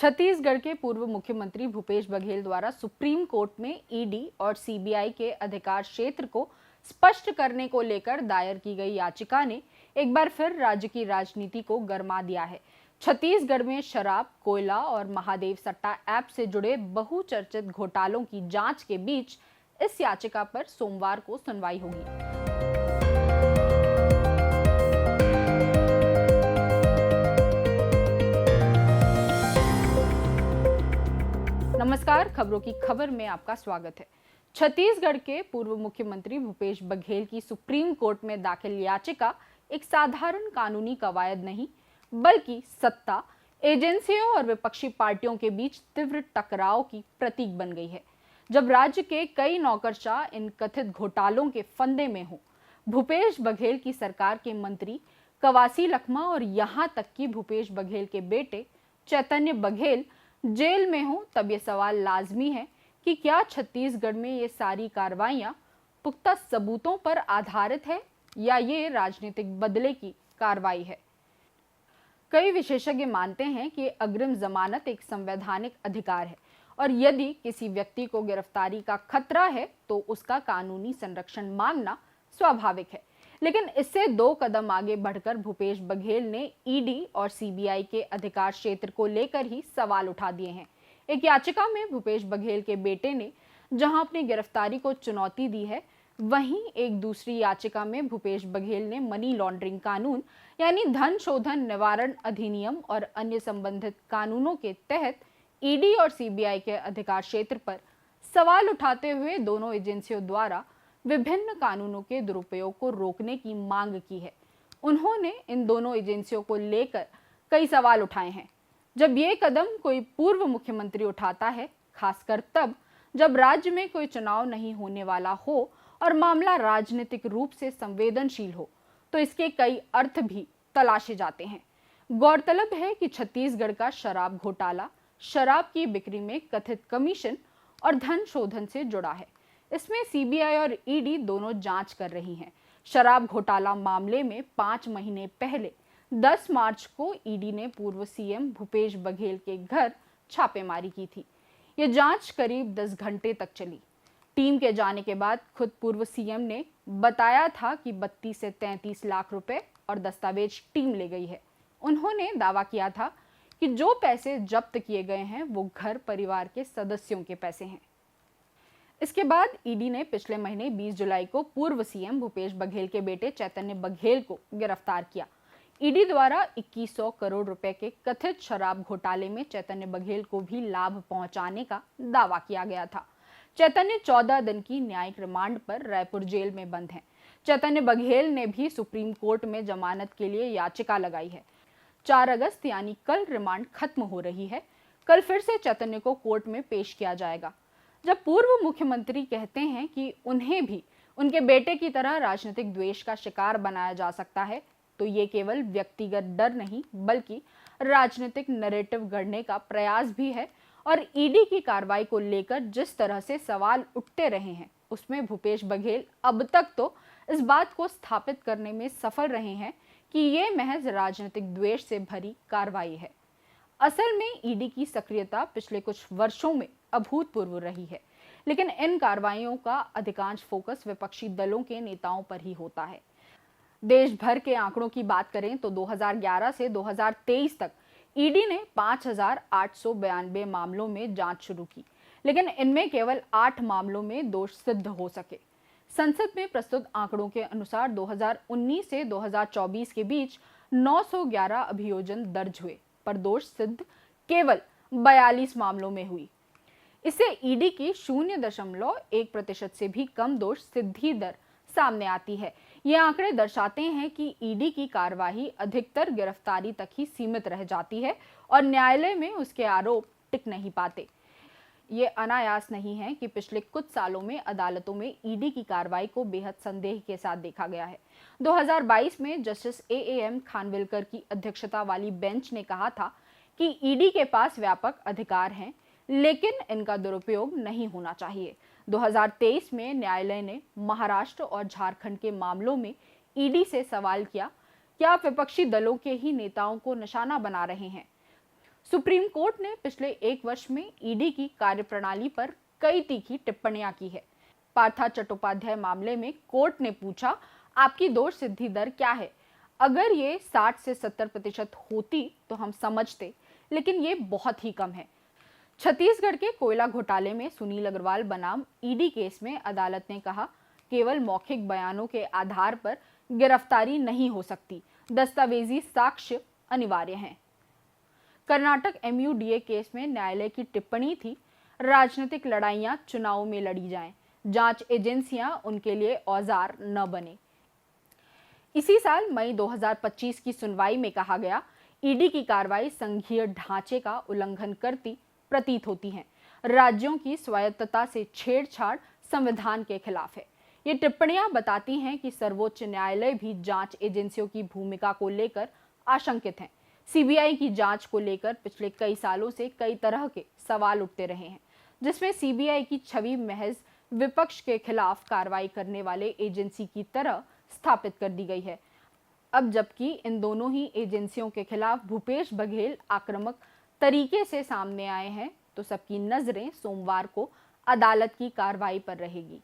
छत्तीसगढ़ के पूर्व मुख्यमंत्री भूपेश बघेल द्वारा सुप्रीम कोर्ट में ईडी और सीबीआई के अधिकार क्षेत्र को स्पष्ट करने को लेकर दायर की गई याचिका ने एक बार फिर राज्य की राजनीति को गरमा दिया है। छत्तीसगढ़ में शराब, कोयला और महादेव सट्टा ऐप से जुड़े बहुचर्चित घोटालों की जांच के बीच इस याचिका पर सोमवार को सुनवाई होगी। नमस्कार, खबरों की खबर में आपका स्वागत है। छत्तीसगढ़ के पूर्व मुख्यमंत्री भूपेश बघेल की सुप्रीम कोर्ट में दाखिल याचिका एक साधारण कानूनी कवायद नहीं, बल्कि सत्ता, एजेंसियों और विपक्षी पार्टियों के बीच तीव्र टकराव की प्रतीक बन गई है। जब राज्य के कई नौकरशाह इन कथित घोटालों के फंदे में हो, भूपेश बघेल की सरकार के मंत्री कवासी लखमा और यहां तक कि भूपेश बघेल के बेटे चैतन्य बघेल जेल में हो, तब ये सवाल लाजमी है कि क्या छत्तीसगढ़ में ये सारी कार्रवाइयां पुख्ता सबूतों पर आधारित है या ये राजनीतिक बदले की कार्रवाई है। कई विशेषज्ञ मानते हैं कि अग्रिम जमानत एक संवैधानिक अधिकार है और यदि किसी व्यक्ति को गिरफ्तारी का खतरा है तो उसका कानूनी संरक्षण मांगना स्वाभाविक है। लेकिन इससे दो कदम आगे बढ़कर भूपेश बघेल ने ईडी और सीबीआई के अधिकार क्षेत्र को लेकर ही सवाल उठा दिए हैं। एक याचिका में भूपेश बघेल के बेटे ने जहां अपनी गिरफ्तारी को चुनौती दी है, वहीं एक दूसरी याचिका में भूपेश बघेल ने मनी लॉन्ड्रिंग कानून यानी धन शोधन निवारण अधिनियम और अन्य संबंधित कानूनों के तहत ईडी और सीबीआई के अधिकार क्षेत्र पर सवाल उठाते हुए दोनों एजेंसियों द्वारा विभिन्न कानूनों के दुरुपयोग को रोकने की मांग की है। उन्होंने इन दोनों एजेंसियों को लेकर कई सवाल उठाए हैं। जब ये कदम कोई पूर्व मुख्यमंत्री उठाता है, खासकर तब जब राज्य में कोई चुनाव नहीं होने वाला हो और मामला राजनीतिक रूप से संवेदनशील हो, तो इसके कई अर्थ भी तलाशे जाते हैं। गौरतलब है कि छत्तीसगढ़ का शराब घोटाला शराब की बिक्री में कथित कमीशन और धन शोधन से जुड़ा है। इसमें सीबीआई और ईडी दोनों जांच कर रही हैं। शराब घोटाला मामले में 5 महीने पहले 10 मार्च को ईडी ने पूर्व सीएम भूपेश बघेल के घर छापेमारी की थी। ये जांच करीब 10 घंटे तक चली। टीम के जाने के बाद खुद पूर्व सीएम ने बताया था कि 32 से 33 लाख रुपए और दस्तावेज टीम ले गई है। उन्होंने दावा किया था कि जो पैसे जब्त किए गए हैं वो घर परिवार के सदस्यों के पैसे हैं। इसके बाद ईडी ने पिछले महीने 20 जुलाई को पूर्व सीएम भूपेश बघेल के बेटे चैतन्य बघेल को गिरफ्तार किया। ईडी द्वारा 2100 करोड़ रुपए के कथित शराब घोटाले में चैतन्य बघेल को भी लाभ पहुंचाने का दावा किया गया था। चैतन्य 14 दिन की न्यायिक रिमांड पर रायपुर जेल में बंद हैं। चैतन्य बघेल ने भी सुप्रीम कोर्ट में जमानत के लिए याचिका लगाई है। 4 अगस्त यानी कल रिमांड खत्म हो रही है। कल फिर से चैतन्य को कोर्ट में पेश किया जाएगा। जब पूर्व मुख्यमंत्री कहते हैं कि उन्हें भी उनके बेटे की तरह राजनीतिक द्वेष का शिकार बनाया जा सकता है, तो ये केवल व्यक्तिगत डर नहीं बल्कि राजनीतिक नैरेटिव गढ़ने का प्रयास भी है। और ईडी की कार्रवाई को लेकर जिस तरह से सवाल उठते रहे हैं, उसमें भूपेश बघेल अब तक तो इस बात को स्थापित करने में सफल रहे हैं कि ये महज राजनीतिक द्वेष से भरी कार्रवाई है। असल में ईडी की सक्रियता पिछले कुछ वर्षों में अभूतपूर्व रही है, लेकिन इन कार्रवाइयों का अधिकांश फोकस विपक्षी दलों के नेताओं पर ही होता है। देश भर के आंकड़ों की बात करें तो 2011 से 2023 तक ईडी ने 5892 मामलों में जांच शुरू की, लेकिन इनमें केवल 8 मामलों में दोष सिद्ध हो सके। संसद में प्रस्तुत आंकड़ों के अनुसार 2019 से 2024 के बीच 911 अभियोजन दर्ज हुए, पर दोष सिद्ध केवल 42 मामलों में हुई। इससे ईडी की 0.1% से भी कम दोष सिद्धि दर सामने आती है। ये आंकड़े दर्शाते हैं कि ईडी की कार्यवाही अधिकतर गिरफ्तारी तक ही सीमित रह जाती है और न्यायालय में उसके आरोप टिक नहीं पाते। ये अनायास नहीं है कि पिछले कुछ सालों में अदालतों में ईडी की कार्रवाई को बेहद संदेह के साथ देखा गया है। 2022 में जस्टिस एएम खानविलकर की अध्यक्षता वाली बेंच ने कहा था कि ईडी के पास व्यापक अधिकार हैं, लेकिन इनका दुरुपयोग नहीं होना चाहिए। 2023 में न्यायालय ने महाराष्ट्र और झारखंड के मामलों में ईडी से सवाल किया, क्या आप विपक्षी दलों के ही नेताओं को निशाना बना रहे हैं? सुप्रीम कोर्ट ने पिछले एक वर्ष में ईडी की कार्यप्रणाली पर कई तीखी टिप्पणियां की है। पार्था चट्टोपाध्याय मामले में कोर्ट ने पूछा, आपकी दोष सिद्धि दर क्या है? अगर ये 60 से 70% होती तो हम समझते, लेकिन ये बहुत ही कम है। छत्तीसगढ़ के कोयला घोटाले में सुनील अग्रवाल बनाम ईडी केस में अदालत ने कहा, केवल मौखिक बयानों के आधार पर गिरफ्तारी नहीं हो सकती, दस्तावेजी साक्ष्य अनिवार्य हैं। कर्नाटक एमयूडीए केस में न्यायालय की टिप्पणी थी, राजनीतिक लड़ाइयां चुनाव में लड़ी जाएं, जांच एजेंसियां उनके औजार औजार न बने। इसी साल मई 2025 की सुनवाई में कहा गया, ईडी की कार्रवाई संघीय ढांचे का उल्लंघन करती प्रतीत होती है, राज्यों की स्वायत्तता से छेड़छाड़ संविधान के खिलाफ है। ये टिप्पणियां बताती हैं कि सर्वोच्च न्यायालय भी जांच एजेंसियों की भूमिका को लेकर आशंकित है। सीबीआई की जांच को लेकर पिछले कई सालों से कई तरह के सवाल उठते रहे हैं, जिसमें सीबीआई की छवि महज विपक्ष के खिलाफ कार्रवाई करने वाले एजेंसी की तरह स्थापित कर दी गई है। अब जबकि इन दोनों ही एजेंसियों के खिलाफ भूपेश बघेल आक्रामक तरीके से सामने आए हैं, तो सबकी नजरें सोमवार को अदालत की कार्रवाई पर रहेगी।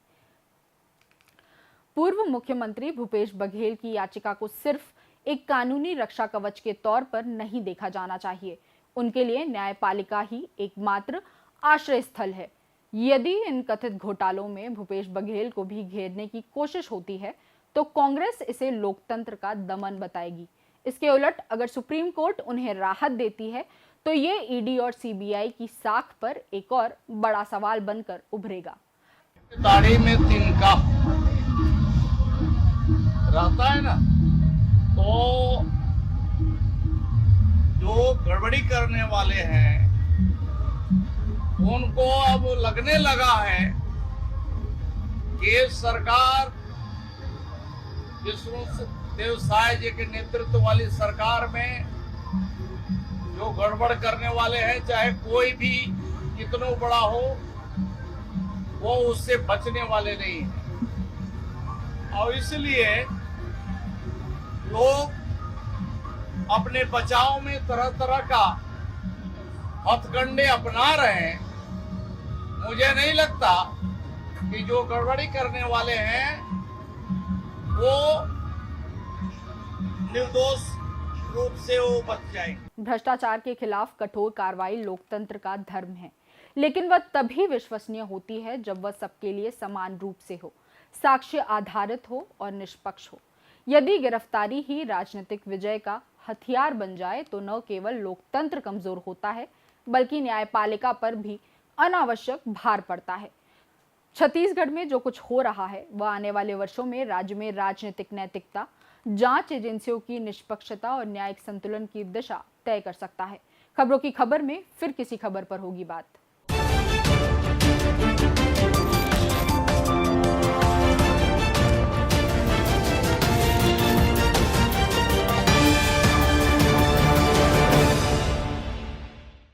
पूर्व मुख्यमंत्री भूपेश बघेल की याचिका को सिर्फ एक कानूनी रक्षा कवच के तौर पर नहीं देखा जाना चाहिए। उनके लिए न्यायपालिका ही एकमात्र आश्रय स्थल है। यदि इन कथित घोटालों में भूपेश बघेल को भी घेरने की कोशिश होती है, तो कांग्रेस इसे लोकतंत्र का दमन बताएगी। इसके उलट अगर सुप्रीम कोर्ट उन्हें राहत देती है, तो ये ईडी और सीबीआई की साख पर एक और बड़ा सवाल बनकर उभरेगा। दाढ़ी में तिनका रहता है ना, तो जो गड़बड़ी करने वाले हैं उनको अब लगने लगा है कि सरकार विष्णुदेव साय जी के नेतृत्व वाली सरकार में जो गड़बड़ करने वाले हैं, चाहे कोई भी कितना बड़ा हो, वो उससे बचने वाले नहीं है। और इसलिए लोग अपने बचाव में तरह तरह का हथकंडे अपना रहे हैं। मुझे नहीं लगता कि जो गड़बड़ी करने वाले हैं वो निर्दोष रूप से वो बच जाएंगे। भ्रष्टाचार के खिलाफ कठोर कार्रवाई लोकतंत्र का धर्म है, लेकिन वह तभी विश्वसनीय होती है जब वह सबके लिए समान रूप से हो, साक्ष्य आधारित हो और निष्पक्ष हो। यदि गिरफ्तारी ही राजनीतिक विजय का हथियार बन जाए, तो न केवल लोकतंत्र कमजोर होता है, बल्कि न्यायपालिका पर भी अनावश्यक भार पड़ता है। छत्तीसगढ़ में जो कुछ हो रहा है, वह आने वाले वर्षों में राज्य में राजनीतिक नैतिकता, जांच एजेंसियों की निष्पक्षता और न्यायिक संतुलन की दिशा तय कर सकता है। खबरों की खबर में फिर किसी खबर पर होगी बात।